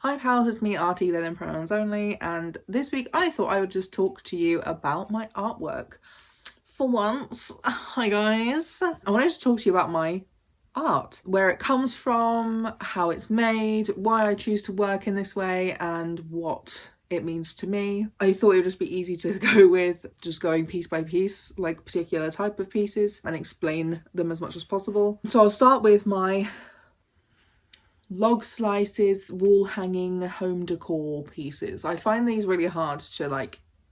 Hi pals, it's me Artie, then in pronouns only, and this week I thought I would just talk to you about my artwork. For once, hi guys. I wanted to talk to you about my art, where it comes from, how it's made, why I choose to work in this way, and what it means to me. I thought it would just be easy to go with just going piece by piece, like particular type of pieces, and explain them as much as possible. So I'll start with my log slices, wall hanging, home decor pieces. I find these really hard to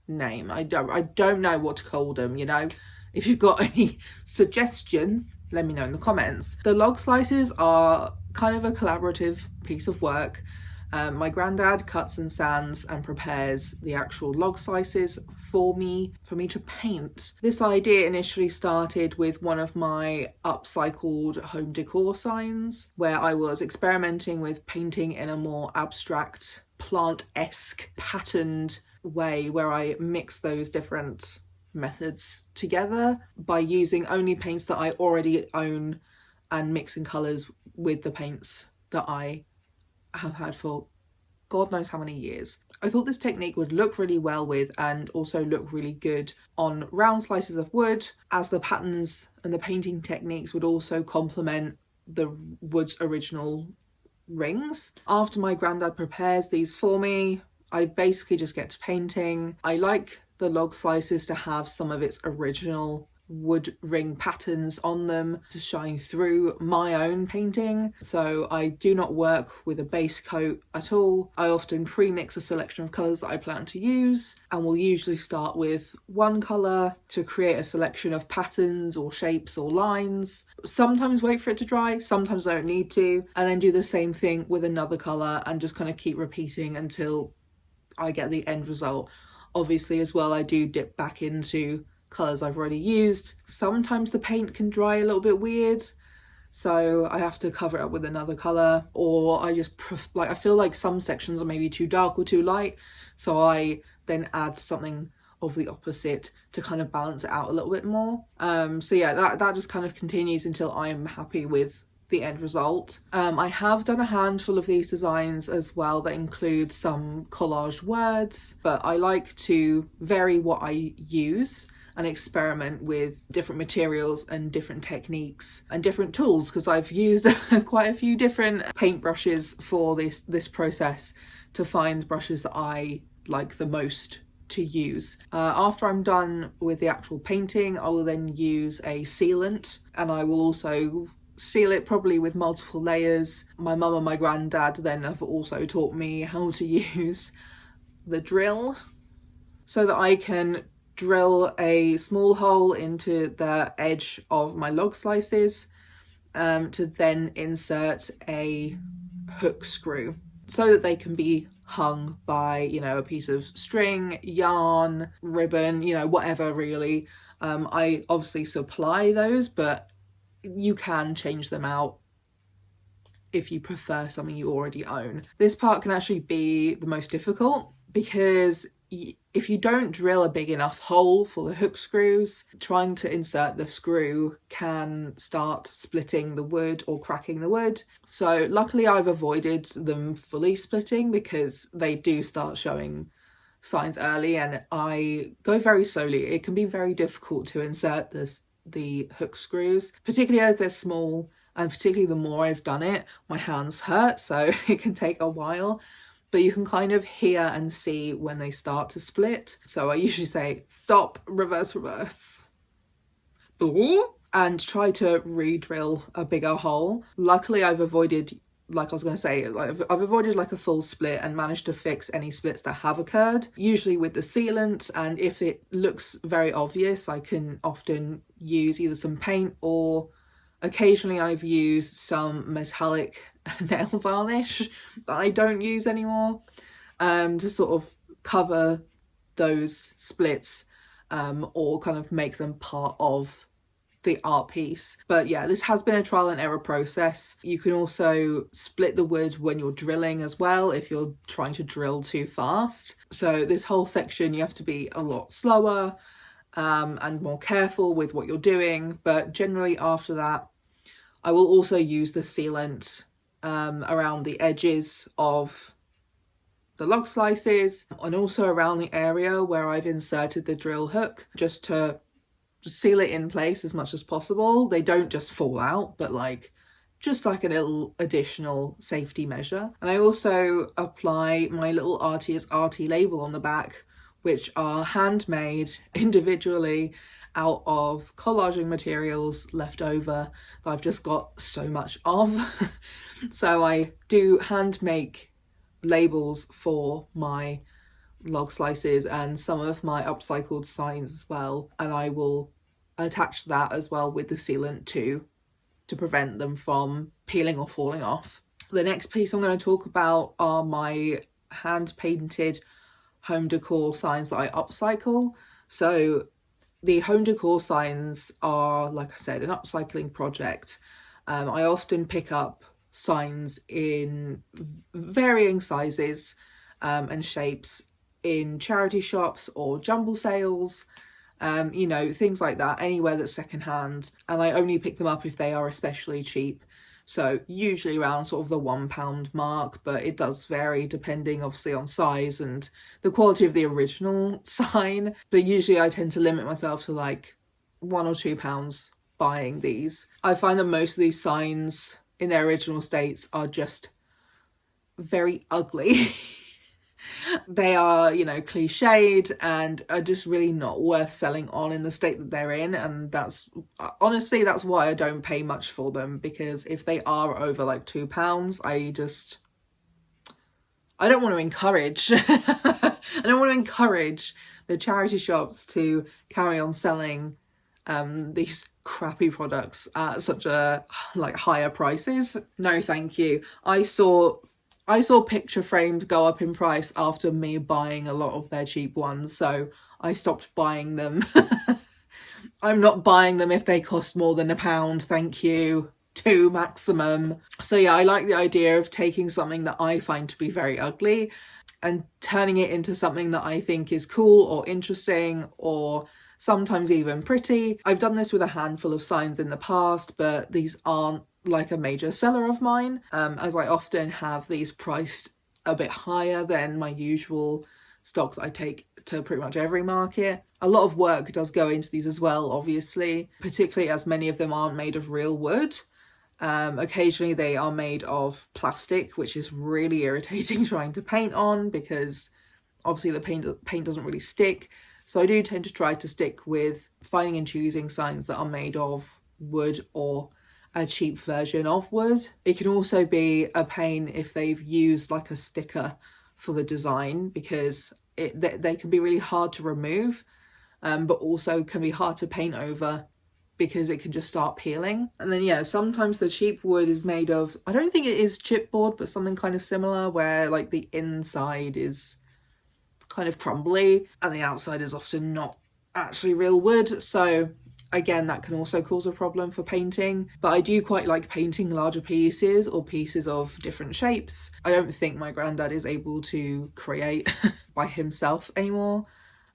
name. I don't know what to call them, you know. If you've got any suggestions, let me know in the comments. The log slices are kind of a collaborative piece of work. My granddad cuts and sands and prepares the actual log slices for me to paint. This idea initially started with one of my upcycled home decor signs, where I was experimenting with painting in a more abstract, plant-esque, patterned way, where I mix those different methods together by using only paints that I already own and mixing colours with the paints that I have had for God knows how many years. I thought this technique would look really well with, and also look really good on round slices of wood, as the patterns and the painting techniques would also complement the wood's original rings. After my granddad prepares these for me, I basically just get to painting. I like the log slices to have some of its original wood ring patterns on them to shine through my own painting. So I do not work with a base coat at all. I often pre-mix a selection of colours that I plan to use, and will usually start with one colour to create a selection of patterns or shapes or lines. Sometimes wait for it to dry, sometimes I don't need to, and then do the same thing with another colour and just kind of keep repeating until I get the end result. Obviously as well, I do dip back into colours I've already used. Sometimes the paint can dry a little bit weird, so I have to cover it up with another colour, or I just I feel like some sections are maybe too dark or too light, so I then add something of the opposite to kind of balance it out a little bit more. So yeah, that just kind of continues until I'm happy with the end result. I have done a handful of these designs as well that include some collaged words, but I like to vary what I use and experiment with different materials and different techniques and different tools, because I've used quite a few different paint brushes for this process to find brushes that I like the most to use. After I'm done with the actual painting, I will then use a sealant, and I will also seal it probably with multiple layers. My mum and my granddad then have also taught me how to use the drill so that I can drill a small hole into the edge of my log slices to then insert a hook screw so that they can be hung by, you know, a piece of string, yarn, ribbon, you know, whatever really. I obviously supply those, but you can change them out if you prefer something you already own. This part can actually be the most difficult, because if you don't drill a big enough hole for the hook screws, trying to insert the screw can start splitting the wood or cracking the wood. So luckily I've avoided them fully splitting, because they do start showing signs early and I go very slowly. It can be very difficult to insert the hook screws, particularly as they're small, and particularly the more I've done it, my hands hurt, so it can take a while. But you can kind of hear and see when they start to split. So I usually say, stop, reverse, and try to re-drill a bigger hole. Luckily, I've avoided, like I was going to say, I've avoided like a full split and managed to fix any splits that have occurred, usually with the sealant. And if it looks very obvious, I can often use either some paint, or occasionally I've used some metallic nail varnish that I don't use anymore, to sort of cover those splits, or kind of make them part of the art piece. But yeah, this has been a trial and error process. You can also split the wood when you're drilling as well, if you're trying to drill too fast. So this whole section you have to be a lot slower and more careful with what you're doing. But generally after that, I will also use the sealant around the edges of the log slices, and also around the area where I've inserted the drill hook, just to seal it in place as much as possible. They don't just fall out, but like just like a little additional safety measure. And I also apply my little Artie is Artie label on the back, which are handmade individually out of collaging materials left over that I've just got so much of. So I do hand make labels for my log slices and some of my upcycled signs as well, and I will attach that as well with the sealant to prevent them from peeling or falling off. The next piece I'm going to talk about are my hand painted home decor signs that I upcycle. So the home decor signs are, like I said, an upcycling project. I often pick up signs in varying sizes and shapes in charity shops or jumble sales, you know, things like that, anywhere that's secondhand. And I only pick them up if they are especially cheap. So usually around sort of the £1 mark, but it does vary depending obviously on size and the quality of the original sign. But usually I tend to limit myself to like £1 or £2 buying these. I find that most of these signs in their original states are just very ugly. They are, you know, cliched and are just really not worth selling on in the state that they're in. And that's honestly, that's why I don't pay much for them, because if they are over like £2, I don't want to encourage I don't want to encourage the charity shops to carry on selling these crappy products at such a like higher prices. No thank you. I saw picture frames go up in price after me buying a lot of their cheap ones, so I stopped buying them. I'm not buying them if they cost more than £1, thank you. £2 maximum. So yeah, I like the idea of taking something that I find to be very ugly and turning it into something that I think is cool or interesting or sometimes even pretty. I've done this with a handful of signs in the past, but these aren't like a major seller of mine, as I often have these priced a bit higher than my usual stocks I take to pretty much every market. A lot of work does go into these as well, obviously, particularly as many of them aren't made of real wood. Occasionally they are made of plastic, which is really irritating trying to paint on because obviously the paint doesn't really stick. So I do tend to try to stick with finding and choosing signs that are made of wood or a cheap version of wood. It can also be a pain if they've used like a sticker for the design, because they can be really hard to remove, but also can be hard to paint over because it can just start peeling. And then yeah, sometimes the cheap wood is made of, I don't think it is chipboard, but something kind of similar where like the inside is kind of crumbly and the outside is often not actually real wood. So again, that can also cause a problem for painting. But I do quite like painting larger pieces or pieces of different shapes. I don't think my granddad is able to create by himself anymore.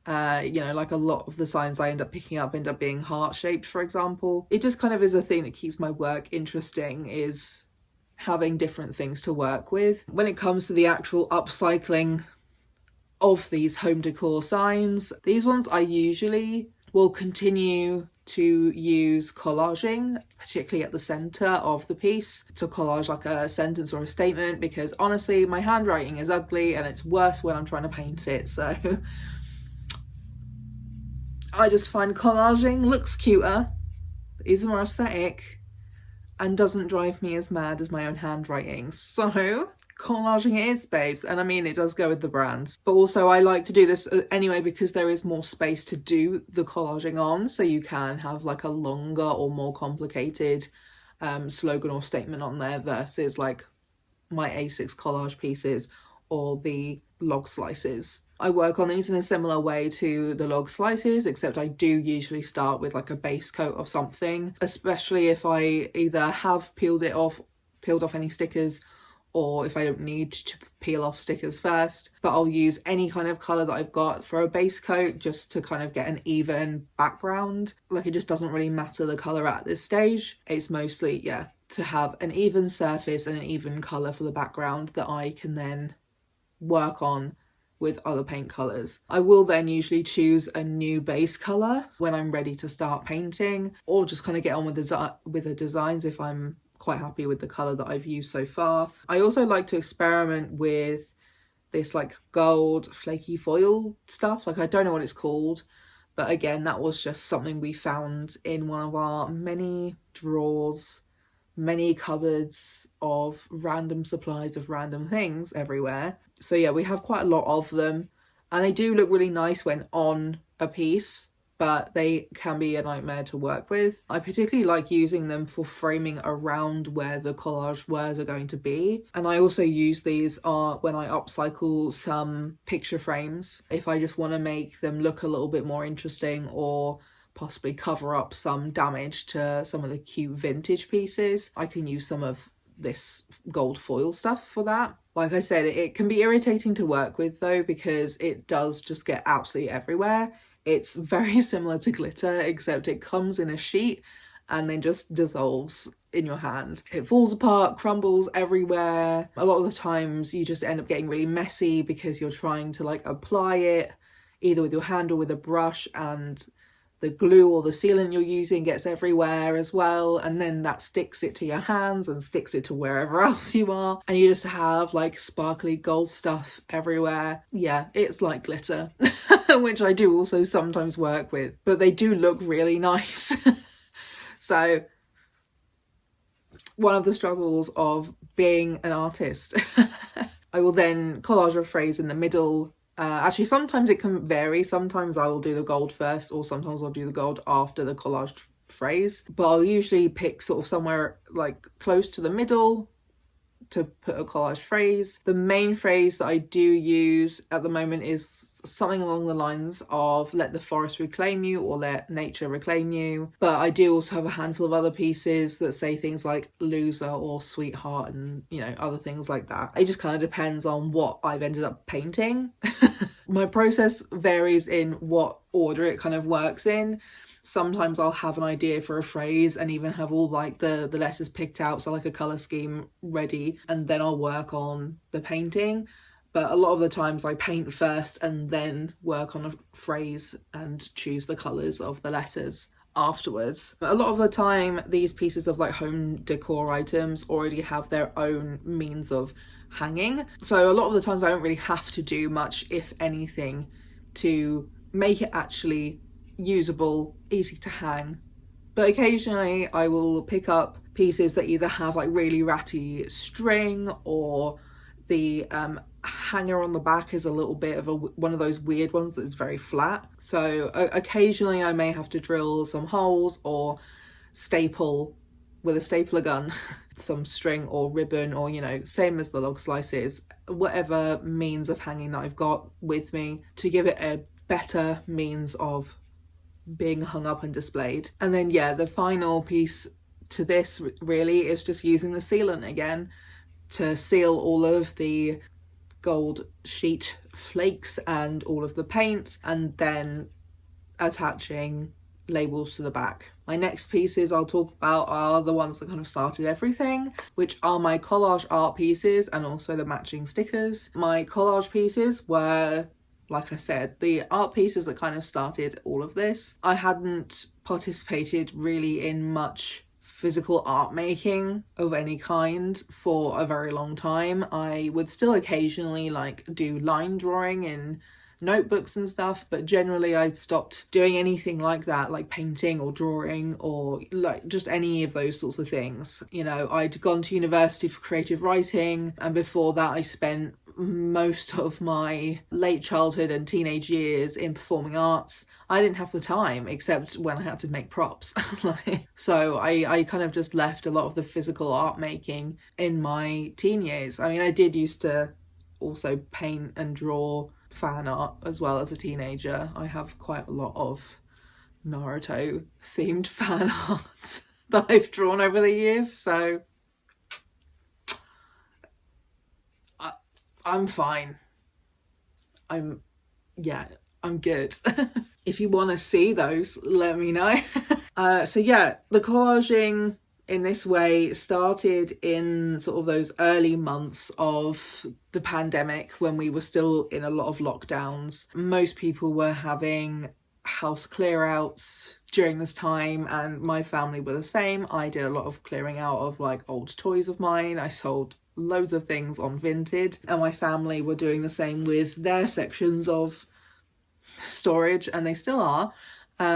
You know, like a lot of the signs I end up picking up end up being heart-shaped, for example. It just kind of is a thing that keeps my work interesting, is having different things to work with. When it comes to the actual upcycling of these home decor signs, these ones I usually will continue to use collaging, particularly at the centre of the piece, to collage like a sentence or a statement, because honestly my handwriting is ugly and it's worse when I'm trying to paint it, so I just find collaging looks cuter, is more aesthetic, and doesn't drive me as mad as my own handwriting. So collaging it is, babes. And I mean, it does go with the brands. But also I like to do this anyway because there is more space to do the collaging on. So you can have like a longer or more complicated slogan or statement on there versus like my A6 collage pieces or the log slices. I work on these in a similar way to the log slices, except I do usually start with like a base coat of something, especially if I either have peeled off any stickers, or if I don't need to peel off stickers first. But I'll use any kind of colour that I've got for a base coat just to kind of get an even background. Like, it just doesn't really matter the colour at this stage. It's mostly, yeah, to have an even surface and an even colour for the background that I can then work on with other paint colours. I will then usually choose a new base colour when I'm ready to start painting, or just kind of get on with the designs if I'm quite happy with the colour that I've used so far. I also like to experiment with this like gold flaky foil stuff. Like, I don't know what it's called, but again, that was just something we found in one of our many drawers, many cupboards of random supplies of random things everywhere. So yeah, we have quite a lot of them, and they do look really nice when on a piece, but they can be a nightmare to work with. I particularly like using them for framing around where the collage words are going to be. And I also use these when I upcycle some picture frames, if I just want to make them look a little bit more interesting, or possibly cover up some damage to some of the cute vintage pieces. I can use some of this gold foil stuff for that. Like I said, it can be irritating to work with though, because it does just get absolutely everywhere. It's very similar to glitter, except it comes in a sheet and then just dissolves in your hand. It falls apart, crumbles everywhere. A lot of the times you just end up getting really messy because you're trying to like apply it either with your hand or with a brush, and the glue or the sealant you're using gets everywhere as well, and then that sticks it to your hands and sticks it to wherever else you are, and you just have like sparkly gold stuff everywhere. Yeah, it's like glitter, which I do also sometimes work with, but they do look really nice. So one of the struggles of being an artist, I will then collage a phrase in the middle. Actually, sometimes it can vary. Sometimes I will do the gold first, or sometimes I'll do the gold after the collaged phrase. But I'll usually pick sort of somewhere like close to the middle to put a collage phrase. The main phrase that I do use at the moment is something along the lines of "let the forest reclaim you" or "let nature reclaim you." But I do also have a handful of other pieces that say things like "loser" or "sweetheart," and you know, other things like that. It just kind of depends on what I've ended up painting. My process varies in what order it kind of works in. Sometimes I'll have an idea for a phrase and even have all like the letters picked out, so like a colour scheme ready, and then I'll work on the painting. But a lot of the times I paint first and then work on a phrase and choose the colours of the letters afterwards. But a lot of the time these pieces of like home decor items already have their own means of hanging, so a lot of the times I don't really have to do much, if anything, to make it actually usable, easy to hang. But occasionally I will pick up pieces that either have like really ratty string, or the hanger on the back is a little bit of one of those weird ones that's very flat. So occasionally I may have to drill some holes or staple with a stapler gun some string or ribbon, or you know, same as the log slices, whatever means of hanging that I've got with me, to give it a better means of being hung up and displayed. And then yeah, the final piece to this really is just using the sealant again to seal all of the gold sheet flakes and all of the paint, and then attaching labels to the back. My next pieces I'll talk about are the ones that kind of started everything, which are my collage art pieces and also the matching stickers. My collage pieces were, like I said, the art pieces that kind of started all of this. I hadn't participated really in much physical art making of any kind for a very long time. I would still occasionally like do line drawing in notebooks and stuff, but generally I'd stopped doing anything like that, like painting or drawing or like just any of those sorts of things. You know, I'd gone to university for creative writing, and before that I spent most of my late childhood and teenage years in performing arts. I didn't have the time except when I had to make props. So I kind of just left a lot of the physical art making in my teen years. I mean, I did used to also paint and draw fan art as well as a teenager. I have quite a lot of Naruto themed fan art that I've drawn over the years, so I'm fine. I'm good. If you want to see those, let me know. So yeah, the collaging in this way started in sort of those early months of the pandemic when we were still in a lot of lockdowns. Most people were having house clear outs during this time, and my family were the same. I did a lot of clearing out of like old toys of mine. I sold loads of things on Vinted, and my family were doing the same with their sections of storage, and they still are.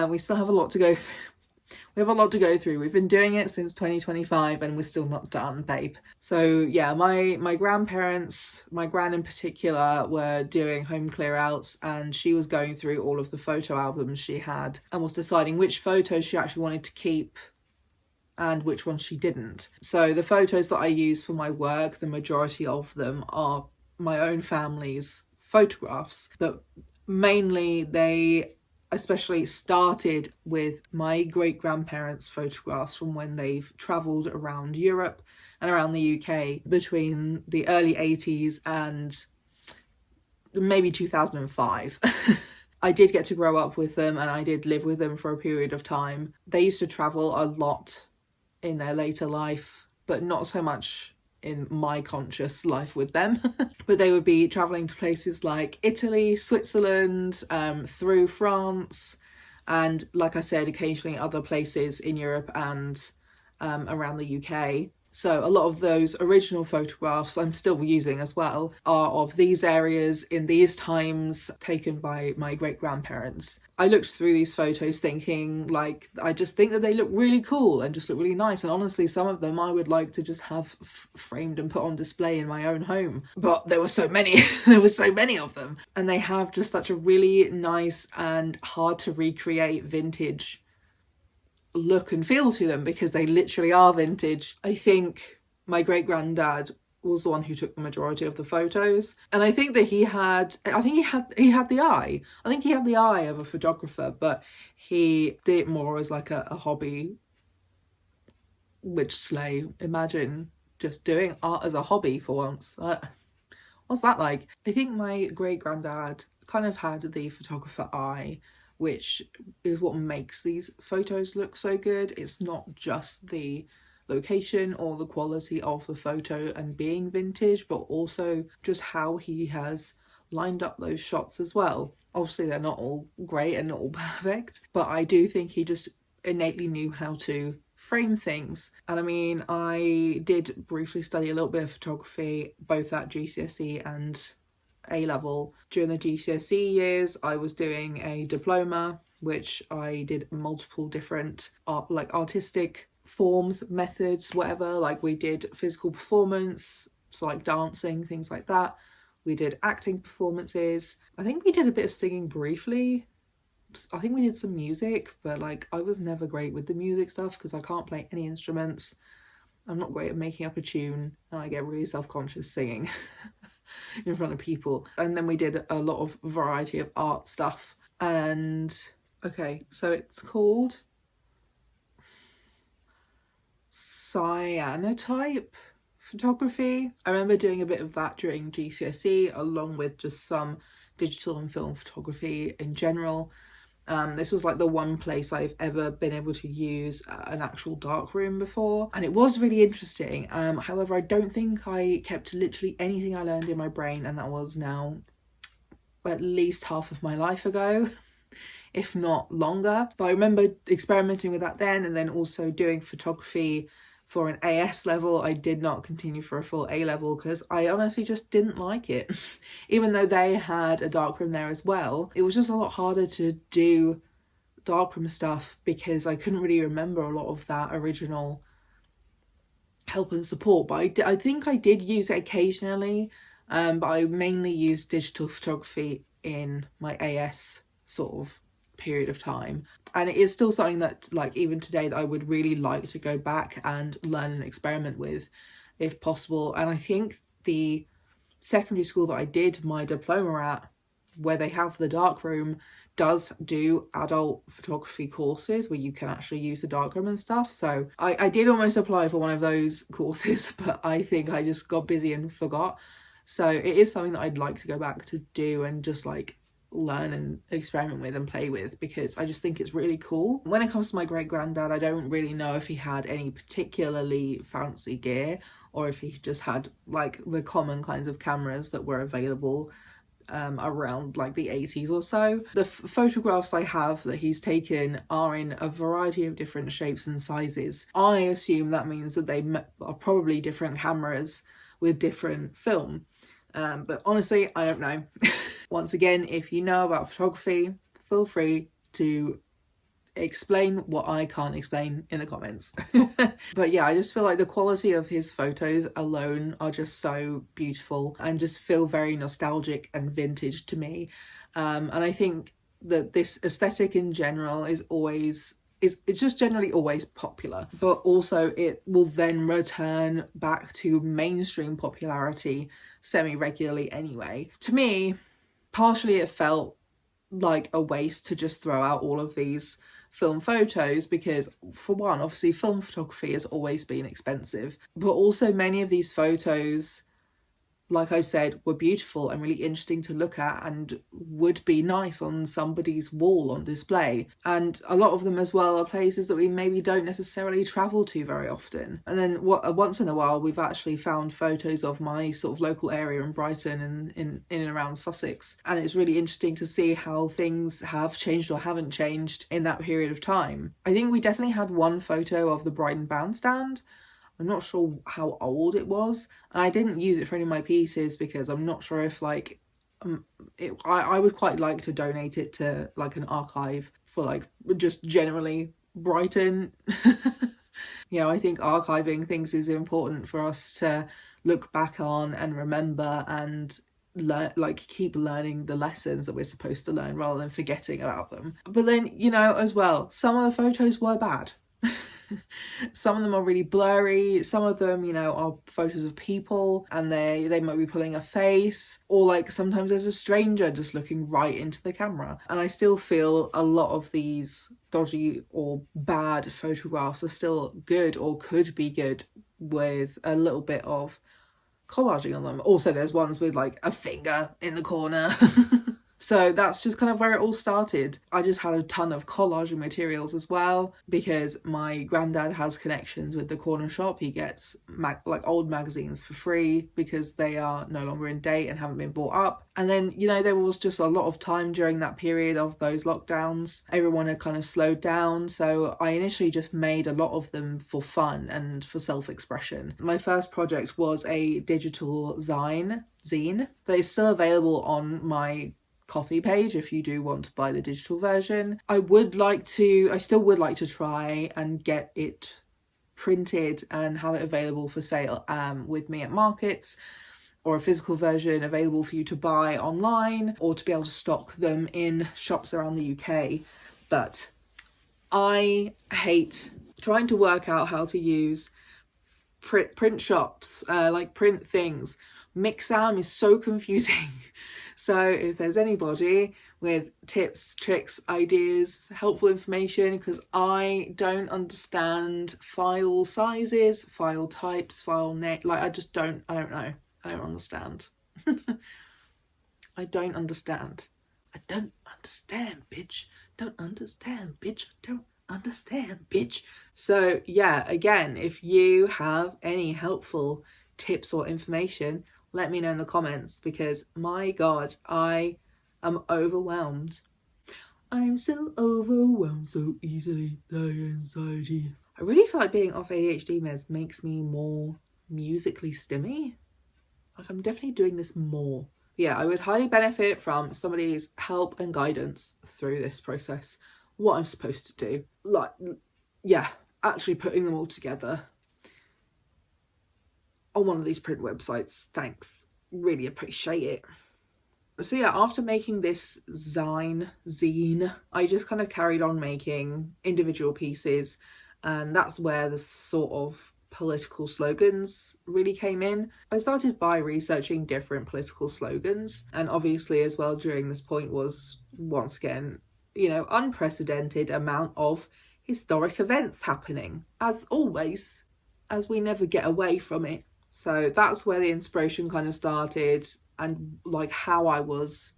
We still have a lot to go through. We have a lot to go through. We've been doing it since 2025 and we're still not done, babe. So yeah, my grandparents, my gran in particular, were doing home clear outs, and she was going through all of the photo albums she had and was deciding which photos she actually wanted to keep and which ones she didn't. So the photos that I use for my work, the majority of them are my own family's photographs, but mainly they especially started with my great-grandparents' photographs from when they've travelled around Europe and around the UK between the early 80s and maybe 2005. I did get to grow up with them and I did live with them for a period of time. They used to travel a lot in their later life, but not so much in my conscious life with them. But they would be traveling to places like Italy, Switzerland, through France, and like I said, occasionally other places in Europe and around the UK. So a lot of those original photographs I'm still using as well are of these areas in these times, taken by my great-grandparents. I looked through these photos thinking, like, I just think that they look really cool and just look really nice, and honestly some of them I would like to just have framed and put on display in my own home, but there were so many there were so many of them, and they have just such a really nice and hard to recreate vintage look and feel to them because they literally are vintage. I think my great-granddad was the one who took the majority of the photos, and I think that he had the eye. I think he had the eye of a photographer, but he did it more as like a hobby, which slay. Imagine just doing art as a hobby for once. What's that like? I think my great-granddad kind of had the photographer eye, which is what makes these photos look so good. It's not just the location or the quality of the photo and being vintage, but also just how he has lined up those shots as well. Obviously they're not all great and not all perfect, but I do think he just innately knew how to frame things. And I mean, I did briefly study a little bit of photography both at GCSE and A-level. During the GCSE years I was doing a diploma, which I did multiple different artistic forms, methods, whatever. Like we did physical performance, so like dancing, things like that. We did acting performances. I think we did a bit of singing briefly. I think we did some music, but like I was never great with the music stuff because I can't play any instruments. I'm not great at making up a tune and I get really self-conscious singing in front of people. And then we did a lot of variety of art stuff. And okay, so it's called cyanotype photography. I remember doing a bit of that during GCSE, along with just some digital and film photography in general. This was like the one place I've ever been able to use an actual darkroom before, and it was really interesting. However, I don't think I kept literally anything I learned in my brain, and that was now at least half of my life ago, if not longer. But I remember experimenting with that then, and then also doing photography for an AS level. I did not continue for a full A level because I honestly just didn't like it. Even though they had a darkroom there as well, it was just a lot harder to do darkroom stuff because I couldn't really remember a lot of that original help and support. But I think I did use it occasionally, but I mainly used digital photography in my AS sort of period of time, and it is still something that, like, even today, that I would really like to go back and learn and experiment with if possible. And I think the secondary school that I did my diploma at, where they have the darkroom, does do adult photography courses where you can actually use the darkroom and stuff. So I did almost apply for one of those courses, but I think I just got busy and forgot. So it is something that I'd like to go back to do and just like learn and experiment with and play with, because I just think it's really cool. When it comes to my great granddad, I don't really know if he had any particularly fancy gear or if he just had like the common kinds of cameras that were available around like the 80s or so. The photographs I have that he's taken are in a variety of different shapes and sizes. I assume that means that they are probably different cameras with different film, but honestly I don't know. Once again, if you know about photography, feel free to explain what I can't explain in the comments. But yeah, I just feel like the quality of his photos alone are just so beautiful and just feel very nostalgic and vintage to me. And I think that this aesthetic in general is always it's just generally always popular, but also it will then return back to mainstream popularity semi-regularly anyway. To me, partially it felt like a waste to just throw out all of these film photos, because for one, obviously film photography has always been expensive, but also many of these photos, like I said, were beautiful and really interesting to look at and would be nice on somebody's wall on display. And a lot of them as well are places that we maybe don't necessarily travel to very often. And then once in a while we've actually found photos of my sort of local area in Brighton and in and around Sussex, and it's really interesting to see how things have changed or haven't changed in that period of time. I think we definitely had one photo of the Brighton bandstand. I'm not sure how old it was, and I didn't use it for any of my pieces because I'm not sure if like I would quite like to donate it to like an archive for like just generally Brighton. You know, I think archiving things is important for us to look back on and remember and keep learning the lessons that we're supposed to learn rather than forgetting about them. But then, you know, as well, some of the photos were bad. Some of them are really blurry, some of them, you know, are photos of people and they might be pulling a face, or like sometimes there's a stranger just looking right into the camera. And I still feel a lot of these dodgy or bad photographs are still good or could be good with a little bit of collaging on them. Also there's ones with like a finger in the corner. So that's just kind of where it all started. I just had a ton of collaging materials as well, because my granddad has connections with the corner shop. He gets like old magazines for free because they are no longer in date and haven't been bought up. And then, you know, there was just a lot of time during that period of those lockdowns. Everyone had kind of slowed down. So I initially just made a lot of them for fun and for self-expression. My first project was a digital zine that is still available on my Coffee page if you do want to buy the digital version. I still would like to try and get it printed and have it available for sale with me at markets, or a physical version available for you to buy online, or to be able to stock them in shops around the UK. But I hate trying to work out how to use print shops, like print things. Mixam is so confusing. So if there's anybody with tips, tricks, ideas, helpful information, because I don't understand file sizes, file types, file name, like I don't know. I don't understand. I don't understand. I don't understand, bitch. Don't understand, bitch. Don't understand, bitch. So yeah, again, if you have any helpful tips or information, let me know in the comments, because my god, I am overwhelmed. I'm so overwhelmed so easily by anxiety. I really feel like being off ADHD meds makes me more musically stimmy. Like I'm definitely doing this more. Yeah, I would highly benefit from somebody's help and guidance through this process. What I'm supposed to do. Like, yeah, actually putting them all together on one of these print websites. Thanks, really appreciate it. So yeah, after making this zine, I just kind of carried on making individual pieces, and that's where the sort of political slogans really came in. I started by researching different political slogans, and obviously as well during this point was, once again, you know, unprecedented amount of historic events happening, as always, as we never get away from it. So that's where the inspiration kind of started, and like how I was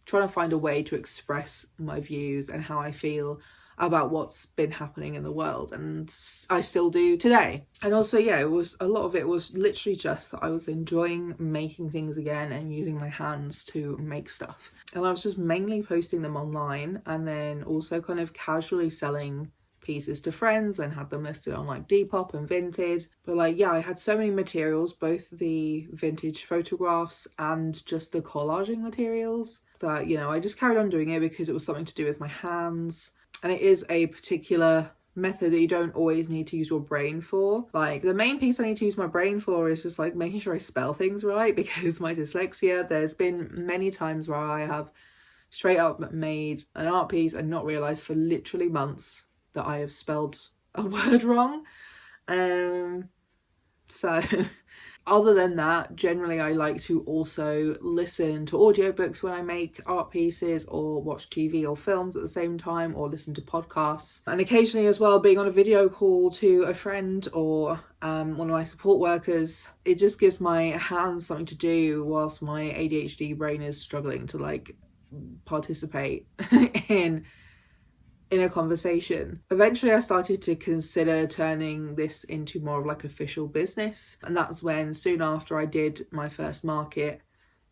trying to find a way to express my views and how I feel about what's been happening in the world, and I still do today. And also, yeah, it was a lot of it was literally just that I was enjoying making things again and using my hands to make stuff, and I was just mainly posting them online, and then also kind of casually selling pieces to friends and had them listed on like Depop and Vinted. But like, yeah, I had so many materials, both the vintage photographs and just the collaging materials, that, you know, I just carried on doing it because it was something to do with my hands. And it is a particular method that you don't always need to use your brain for. Like, the main piece I need to use my brain for is just like making sure I spell things right, because my dyslexia, there's been many times where I have straight up made an art piece and not realised for literally months that I have spelled a word wrong. So other than that, generally I like to also listen to audiobooks when I make art pieces, or watch TV or films at the same time, or listen to podcasts, and occasionally as well being on a video call to a friend or one of my support workers. It just gives my hands something to do whilst my ADHD brain is struggling to like participate in a conversation. Eventually I started to consider turning this into more of like official business, and that's when, soon after, I did my first market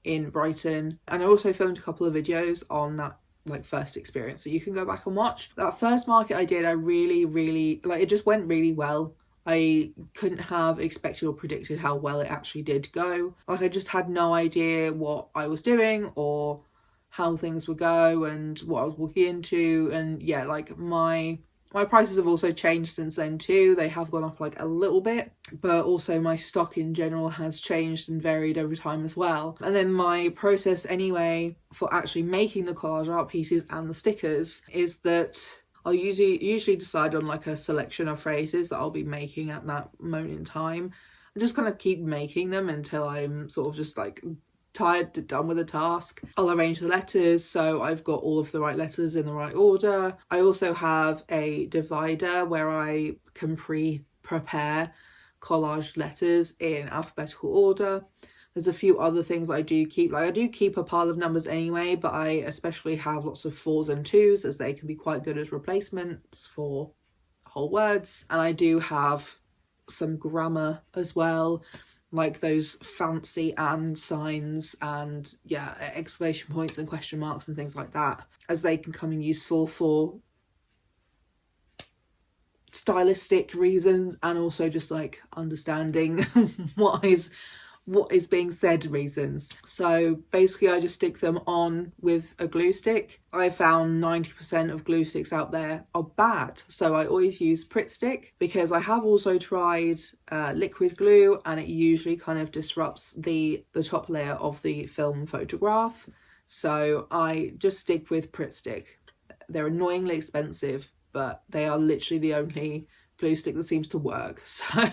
in Brighton, and I also filmed a couple of videos on that like first experience, so you can go back and watch. That first market I did, I really like, it just went really well. I couldn't have expected or predicted how well it actually did go. Like, I just had no idea what I was doing or how things would go and what I was walking into. And yeah, like my prices have also changed since then too. They have gone up like a little bit, but also my stock in general has changed and varied over time as well. And then my process anyway for actually making the collage art pieces and the stickers is that I'll usually decide on like a selection of phrases that I'll be making at that moment in time, and just kind of keep making them until I'm sort of just like done with the task. I'll arrange the letters so I've got all of the right letters in the right order. I also have a divider where I can prepare collage letters in alphabetical order. There's a few other things I do keep. Like, I do keep a pile of numbers anyway, but I especially have lots of 4s and 2s, as they can be quite good as replacements for whole words. And I do have some grammar as well, like those fancy and signs and yeah, exclamation points and question marks and things like that, as they can come in useful for stylistic reasons, and also just like understanding what is being said reasons. So basically I just stick them on with a glue stick. I found 90% of glue sticks out there are bad, so I always use Pritt stick, because I have also tried liquid glue and it usually kind of disrupts the top layer of the film photograph. So I just stick with Pritt stick. They're annoyingly expensive, but they are literally the only glue stick that seems to work. So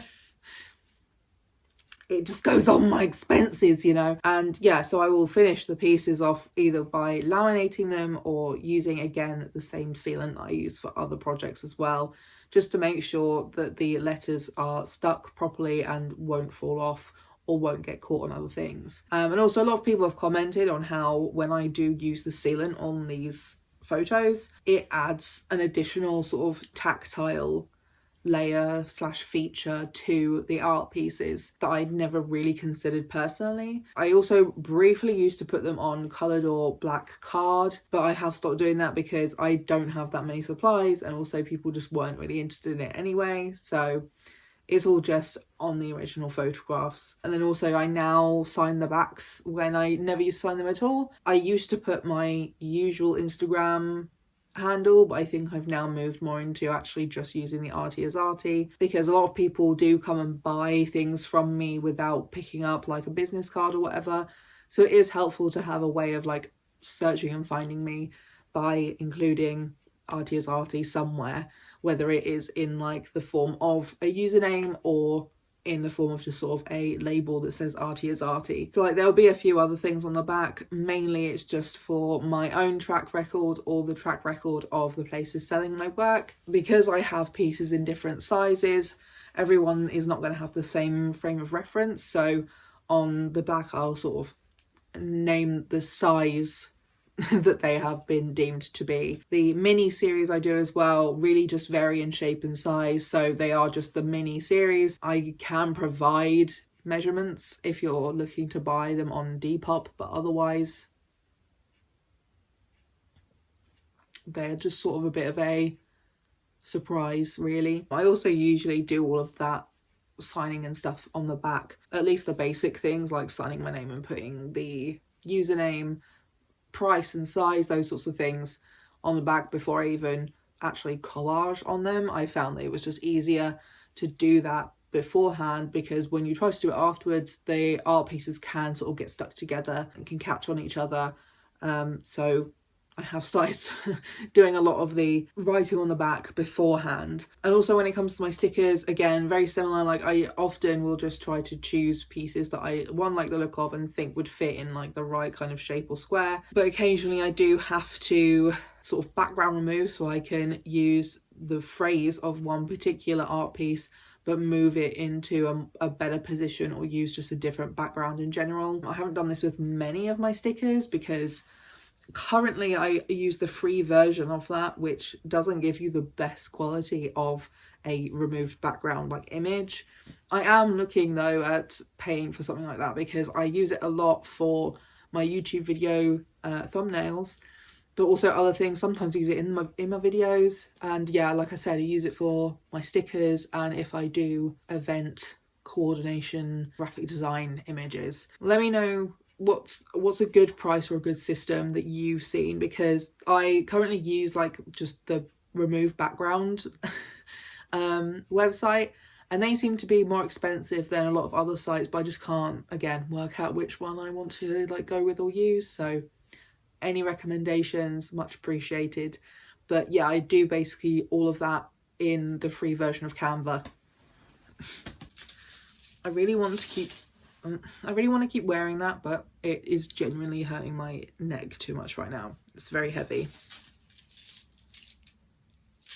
it just goes on my expenses, you know. And yeah, so I will finish the pieces off either by laminating them or using, again, the same sealant that I use for other projects as well, just to make sure that the letters are stuck properly and won't fall off or won't get caught on other things. And also a lot of people have commented on how when I do use the sealant on these photos, it adds an additional sort of tactile layer / feature to the art pieces that I'd never really considered personally. I also briefly used to put them on coloured or black card, but I have stopped doing that because I don't have that many supplies, and also people just weren't really interested in it anyway, so it's all just on the original photographs. And then also I now sign the backs when I never used to sign them at all. I used to put my usual Instagram handle, but I think I've now moved more into actually just using the Arty as Arty, because a lot of people do come and buy things from me without picking up like a business card or whatever, so it is helpful to have a way of like searching and finding me by including Arty as Arty somewhere, whether it is in like the form of a username or in the form of just sort of a label that says Arty as Arty. So like there'll be a few other things on the back. Mainly it's just for my own track record or the track record of the places selling my work. Because I have pieces in different sizes, everyone is not going to have the same frame of reference. So on the back I'll sort of name the size that they have been deemed to be. The mini series I do as well really just vary in shape and size, so they are just the mini series. I can provide measurements if you're looking to buy them on Depop, but otherwise they're just sort of a bit of a surprise, really. I also usually do all of that signing and stuff on the back, at least the basic things like signing my name and putting the username, price and size, those sorts of things on the back before I even actually collage on them. I found that it was just easier to do that beforehand, because when you try to do it afterwards, the art pieces can sort of get stuck together and can catch on each other. So I have started doing a lot of the writing on the back beforehand. And also when it comes to my stickers, again, very similar. Like, I often will just try to choose pieces that I like the look of and think would fit in like the right kind of shape or square. But occasionally I do have to sort of background remove, so I can use the phrase of one particular art piece but move it into a better position, or use just a different background in general. I haven't done this with many of my stickers because currently I use the free version of that, which doesn't give you the best quality of a removed background like image. I am looking though at paying for something like that, because I use it a lot for my YouTube video thumbnails, but also other things. Sometimes I use it in my videos, and yeah, like I said, I use it for my stickers and if I do event coordination graphic design images. Let me know what's a good price or a good system that you've seen, because I currently use like just the remove background website, and they seem to be more expensive than a lot of other sites, but I just can't again work out which one I want to like go with or use. So any recommendations, much appreciated. But yeah, I do basically all of that in the free version of Canva. I really want to keep wearing that, but it is genuinely hurting my neck too much right now. It's very heavy.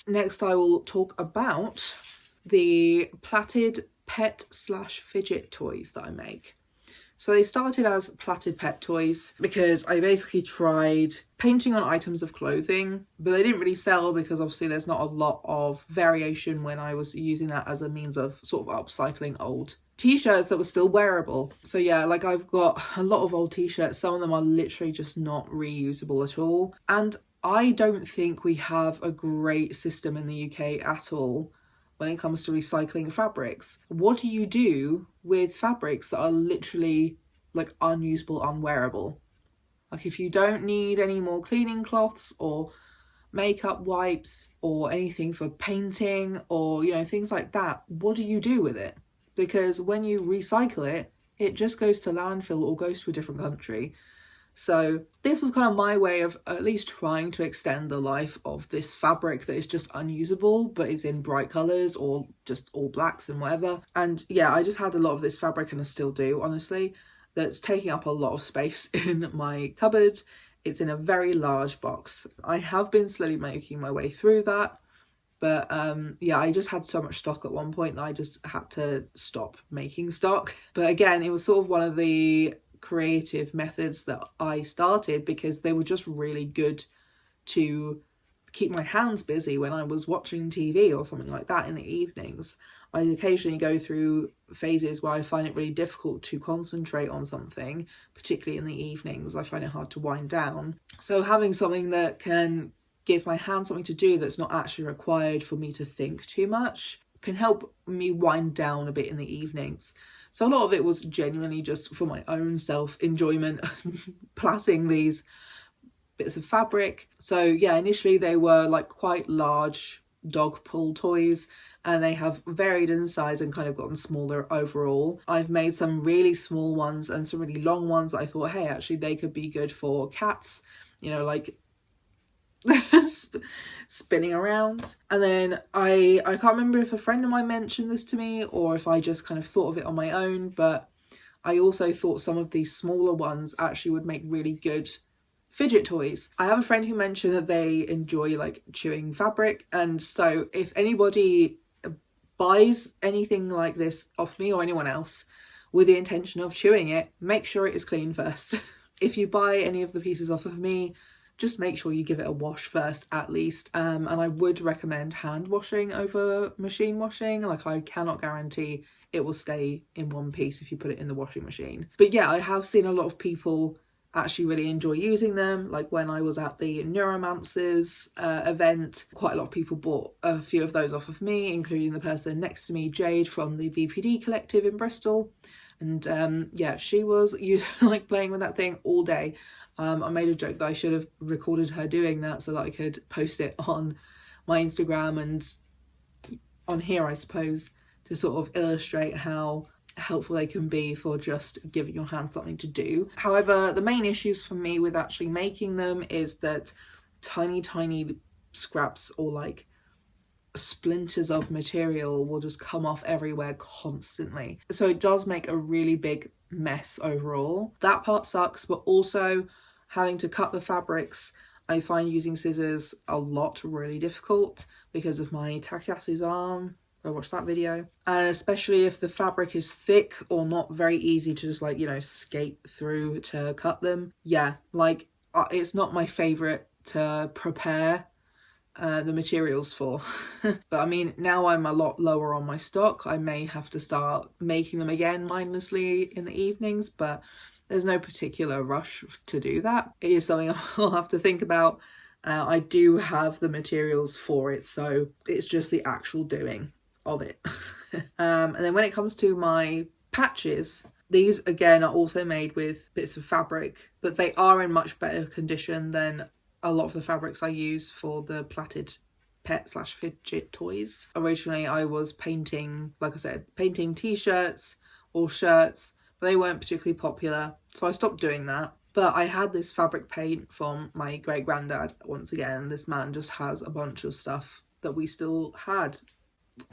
Next, I will talk about the plaited pet/fidget toys that I make. So they started as plaited pet toys because I basically tried painting on items of clothing, but they didn't really sell because obviously there's not a lot of variation when I was using that as a means of sort of upcycling old t-shirts that were still wearable. So yeah, like I've got a lot of old t-shirts. Some of them are literally just not reusable at all. And I don't think we have a great system in the UK at all when it comes to recycling fabrics. What do you do with fabrics that are literally like unusable, unwearable? Like if you don't need any more cleaning cloths or makeup wipes or anything for painting or, you know, things like that, what do you do with it? Because when you recycle it, it just goes to landfill or goes to a different country. So this was kind of my way of at least trying to extend the life of this fabric that is just unusable, but is in bright colours or just all blacks and whatever. And yeah, I just had a lot of this fabric, and I still do, honestly, that's taking up a lot of space in my cupboard. It's in a very large box. I have been slowly making my way through that. But yeah, I just had so much stock at one point that I just had to stop making stock. But again, it was sort of one of the creative methods that I started because they were just really good to keep my hands busy when I was watching TV or something like that in the evenings. I occasionally go through phases where I find it really difficult to concentrate on something, particularly in the evenings. I find it hard to wind down. So having something that can give my hands something to do that's not actually required for me to think too much can help me wind down a bit in the evenings. So a lot of it was genuinely just for my own self-enjoyment, plaiting these bits of fabric. So yeah, initially they were like quite large dog pull toys, and they have varied in size and kind of gotten smaller overall. I've made some really small ones and some really long ones that I thought, hey, actually they could be good for cats, you know, like spinning around. And then I can't remember if a friend of mine mentioned this to me or if I just kind of thought of it on my own, but I also thought some of these smaller ones actually would make really good fidget toys. I have a friend who mentioned that they enjoy like chewing fabric, and so if anybody buys anything like this off me or anyone else with the intention of chewing it, make sure it is clean first. if you buy any of the pieces off of me, just make sure you give it a wash first at least. And I would recommend hand washing over machine washing. Like, I cannot guarantee it will stay in one piece if you put it in the washing machine. But yeah, I have seen a lot of people actually really enjoy using them. Like when I was at the Neuromancers event, quite a lot of people bought a few of those off of me, including the person next to me, Jade, from the VPD collective in Bristol. And yeah, she was like playing with that thing all day. I made a joke that I should have recorded her doing that so that I could post it on my Instagram and on here, I suppose, to sort of illustrate how helpful they can be for just giving your hand something to do. However, the main issues for me with actually making them is that tiny scraps or like splinters of material will just come off everywhere constantly. So it does make a really big mess overall. That part sucks, but also having to cut the fabrics, I find using scissors a lot really difficult because of my Takayasu's arm. Go watch that video. And especially if the fabric is thick or not very easy to just like, you know, skate through to cut them. Yeah, like it's not my favourite to prepare the materials for. But I mean, now I'm a lot lower on my stock. I may have to start making them again mindlessly in the evenings, but there's no particular rush to do that. It is something I'll have to think about. I do have the materials for it, so it's just the actual doing of it. And then when it comes to my patches, these again are also made with bits of fabric, but they are in much better condition than a lot of the fabrics I use for the plaited pet/fidget toys. Originally I was painting, like I said, painting t-shirts or shirts, but they weren't particularly popular, so I stopped doing that. But I had this fabric paint from my great granddad. Once again, this man just has a bunch of stuff that we still had.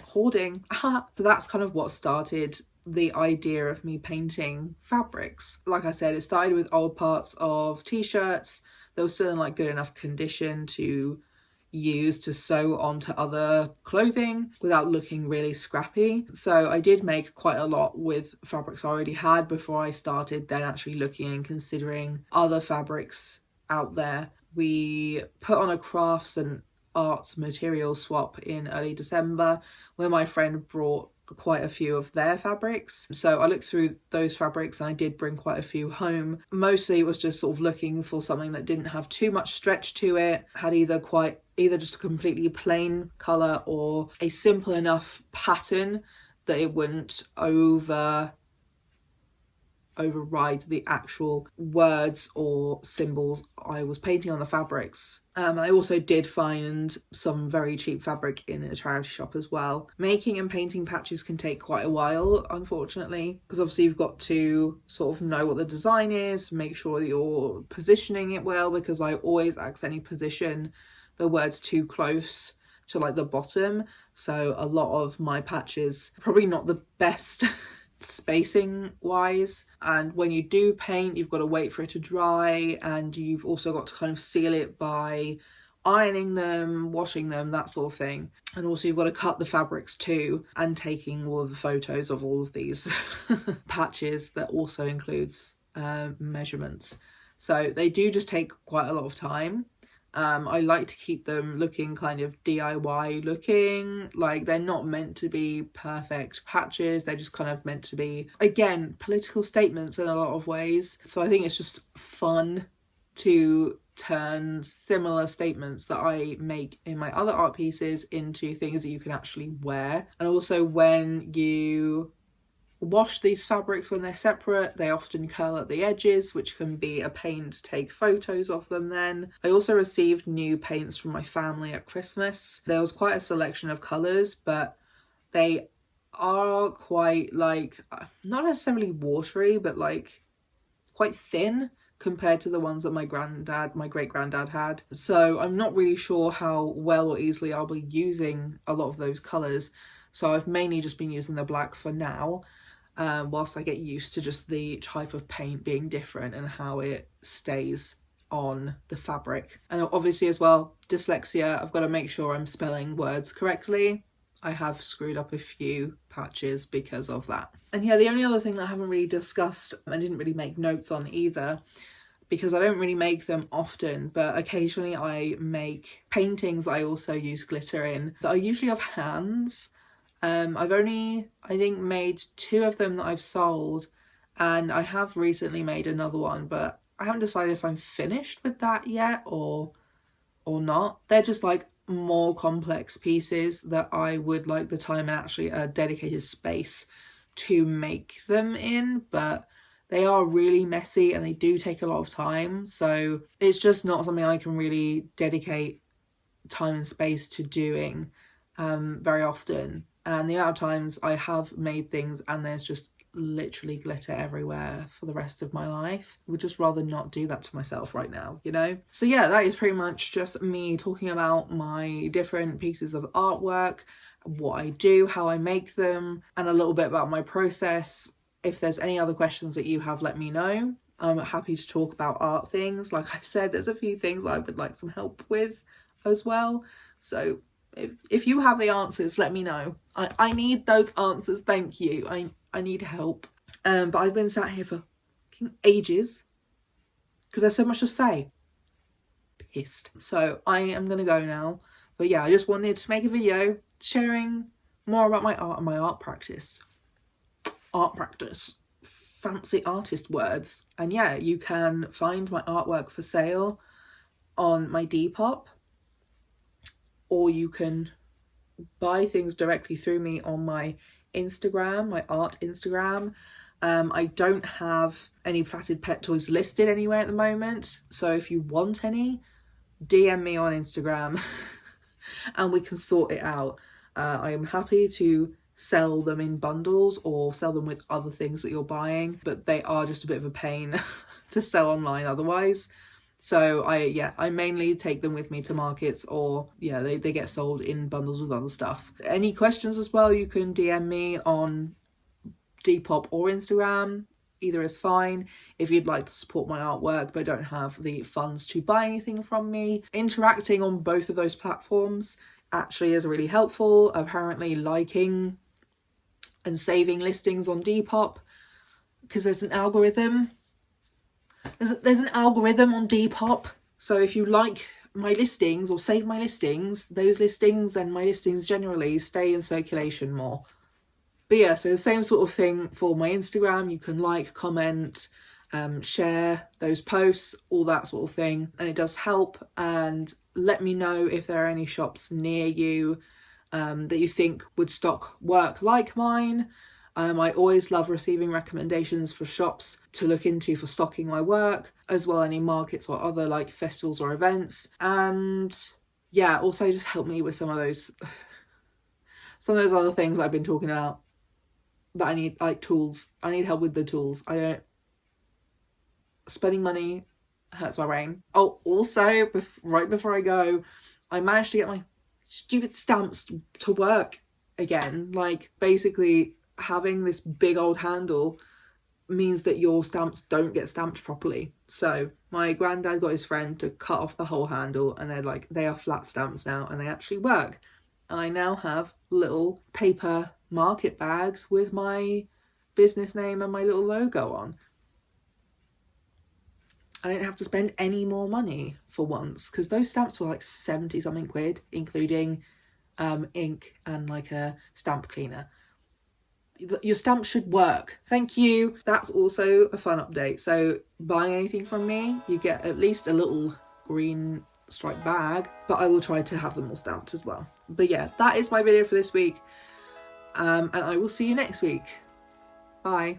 Hoarding. So that's kind of what started the idea of me painting fabrics. Like I said, it started with old parts of t-shirts that were still in like good enough condition to use to sew onto other clothing without looking really scrappy. So I did make quite a lot with fabrics I already had before I started then actually looking and considering other fabrics out there. We put on a crafts and arts material swap in early December where my friend brought quite a few of their fabrics. So I looked through those fabrics and I did bring quite a few home. Mostly it was just sort of looking for something that didn't have too much stretch to it, had either just a completely plain colour or a simple enough pattern that it wouldn't override the actual words or symbols I was painting on the fabrics. I also did find some very cheap fabric in a charity shop as well. Making and painting patches can take quite a while, unfortunately, because obviously you've got to sort of know what the design is, make sure that you're positioning it well, because I always accidentally position the words too close to like the bottom. So a lot of my patches are probably not the best spacing wise, and when you do paint you've got to wait for it to dry, and you've also got to kind of seal it by ironing them, washing them, that sort of thing. And also you've got to cut the fabrics too, and taking all of the photos of all of these patches that also includes measurements. So they do just take quite a lot of time. I like to keep them looking kind of DIY looking, like they're not meant to be perfect patches, they're just kind of meant to be, again, political statements in a lot of ways. So I think it's just fun to turn similar statements that I make in my other art pieces into things that you can actually wear. And also when you wash these fabrics when they're separate, they often curl at the edges, which can be a pain to take photos of them then. I also received new paints from my family at Christmas. There was quite a selection of colours, but they are quite like, not necessarily watery, but like quite thin compared to the ones that my great granddad had. So I'm not really sure how well or easily I'll be using a lot of those colours. So I've mainly just been using the black for now. Whilst I get used to just the type of paint being different and how it stays on the fabric. And obviously as well, dyslexia, I've got to make sure I'm spelling words correctly. I have screwed up a few patches because of that. And yeah, the only other thing that I haven't really discussed and didn't really make notes on either, because I don't really make them often, but occasionally I make paintings I also use glitter in that are usually of hands. I've only, I think, made 2 of them that I've sold, and I have recently made another one, but I haven't decided if I'm finished with that yet or not. They're just like more complex pieces that I would like the time and actually a dedicated space to make them in, but they are really messy and they do take a lot of time, so it's just not something I can really dedicate time and space to doing very often. And the amount of times I have made things and there's just literally glitter everywhere for the rest of my life, I would just rather not do that to myself right now, you know? So yeah, that is pretty much just me talking about my different pieces of artwork, what I do, how I make them, and a little bit about my process. If there's any other questions that you have, let me know. I'm happy to talk about art things. Like I've said, there's a few things I would like some help with as well. So if you have the answers, let me know. I need those answers, thank you. I need help. But I've been sat here for ages because there's so much to say. Pissed. So I am gonna go now. But yeah, I just wanted to make a video sharing more about my art and my art practice. Art practice. Fancy artist words. And yeah, you can find my artwork for sale on my Depop, or you can buy things directly through me on my Instagram, my art Instagram. I don't have any platted pet toys listed anywhere at the moment, so if you want any, DM me on Instagram and we can sort it out. I am happy to sell them in bundles or sell them with other things that you're buying, but they are just a bit of a pain to sell online otherwise. So I mainly take them with me to markets, or yeah, they get sold in bundles with other stuff. Any questions as well, you can DM me on Depop or Instagram. Either is fine. If you'd like to support my artwork but don't have the funds to buy anything from me, interacting on both of those platforms actually is really helpful. Apparently liking and saving listings on Depop, because there's an algorithm. There's an algorithm on Depop, so if you like my listings or save my listings, those listings and my listings generally stay in circulation more. But yeah, so the same sort of thing for my Instagram. You can like, comment, share those posts, all that sort of thing, and it does help. And let me know if there are any shops near you that you think would stock work like mine. I always love receiving recommendations for shops to look into for stocking my work, as well as any markets or other like festivals or events. And yeah, also just help me with some of those other things I've been talking about that I need, like tools. I need help with the tools. Spending money hurts my brain. Oh, also, right before I go, I managed to get my stupid stamps to work again. Like, basically, having this big old handle means that your stamps don't get stamped properly. So my granddad got his friend to cut off the whole handle, and they are flat stamps now, and they actually work. And I now have little paper market bags with my business name and my little logo on. I didn't have to spend any more money for once, because those stamps were like 70 something quid, including ink and like a stamp cleaner. Your stamp should work. Thank you. That's also a fun update. So buying anything from me, you get at least a little green striped bag, but I will try to have them all stamped as well. But yeah, that is my video for this week, and I will see you next week. Bye.